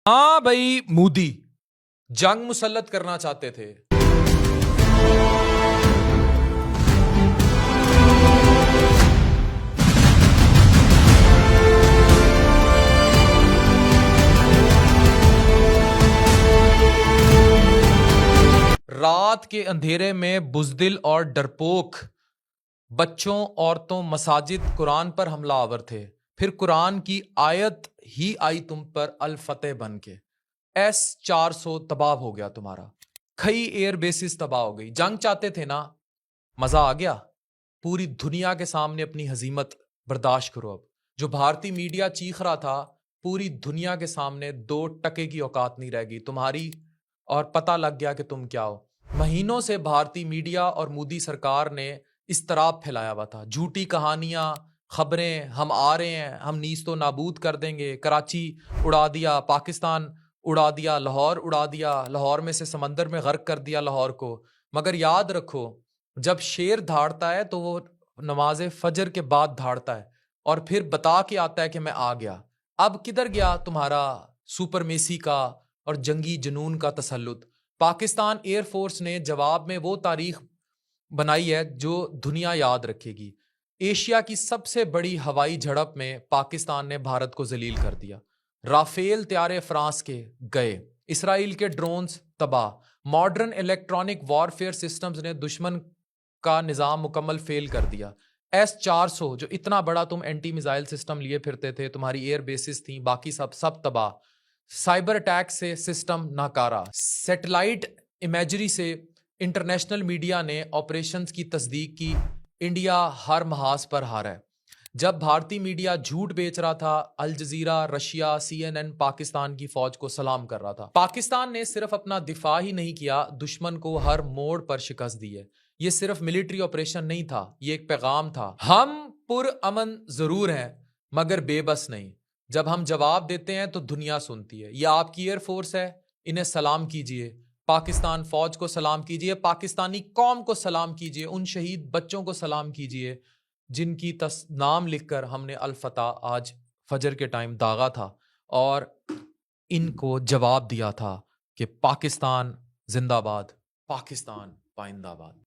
हाँ भाई, मोदी जंग मुसल्लत करना चाहते थे। रात के अंधेरे में बुजदिल और डरपोक बच्चों, औरतों, मसाजिद, कुरान पर हमलावर थे। फिर कुरान की आयत ही आई तुम पर अल फतेह बन के। S-400 तबाह हो गया तुम्हारा। कई एयर बेसिस तबाह हो गई। जंग चाहते थे ना, मजा आ गया। पूरी दुनिया के सामने अपनी हजीमत बर्दाश्त करो। अब जो भारतीय मीडिया चीख रहा था, पूरी दुनिया के सामने 2% की औकात नहीं रह गई तुम्हारी, और पता लग गया कि तुम क्या हो। महीनों से भारतीय मीडिया और मोदी सरकार ने इस्तराब फैलाया हुआ था। झूठी कहानियां, खबरें, हम आ रहे हैं, हम नीस्तो नाबूद कर देंगे, कराची उड़ा दिया, पाकिस्तान उड़ा दिया, लाहौर उड़ा दिया, लाहौर में से समंदर में गर्क कर दिया लाहौर को। मगर याद रखो, जब शेर धाड़ता है तो वो नमाज फजर के बाद धाड़ता है और फिर बता के आता है कि मैं आ गया। अब किधर गया तुम्हारा सुपरमेसी का और जंगी जुनून का तसल्लुत? पाकिस्तान एयरफोर्स ने जवाब में वो तारीख बनाई है जो दुनिया याद रखेगी। एशिया की सबसे बड़ी हवाई झड़प में पाकिस्तान ने भारत को जलील कर दिया। राफेल त्यारे फ्रांस के गए, इसराइल के ड्रोन्स तबाह, मॉडर्न इलेक्ट्रॉनिक वॉरफेयर सिस्टम्स ने दुश्मन का निजाम मुकम्मल फेल कर दिया। S-400 जो इतना बड़ा तुम एंटी मिसाइल सिस्टम लिए फिरते थे, तुम्हारी एयर बेसिस थी, बाकी सब तबाह। साइबर अटैक से सिस्टम नाकारा। सैटेलाइट इमेजरी से इंटरनेशनल मीडिया ने ऑपरेशंस की तस्दीक की। इंडिया हर महाज पर हारा है। जब भारतीय मीडिया झूठ बेच रहा था, अल जजीरा, रशिया, CNN पाकिस्तान की फौज को सलाम कर रहा था। पाकिस्तान ने सिर्फ अपना दिफा ही नहीं किया, दुश्मन को हर मोड़ पर शिकस्त दी है। ये सिर्फ मिलिट्री ऑपरेशन नहीं था, ये एक पैगाम था। हम पुरअमन जरूर हैं मगर बेबस नहीं। जब हम जवाब देते हैं तो दुनिया सुनती है। यह आपकी एयरफोर्स है, इन्हें सलाम कीजिए। पाकिस्तान फौज को सलाम कीजिए, पाकिस्तानी कौम को सलाम कीजिए, उन शहीद बच्चों को सलाम कीजिए जिनकी नाम लिखकर हमने अल फतह आज फजर के टाइम दागा था और इनको जवाब दिया था कि पाकिस्तान जिंदाबाद, पाकिस्तान पाइंदाबाद।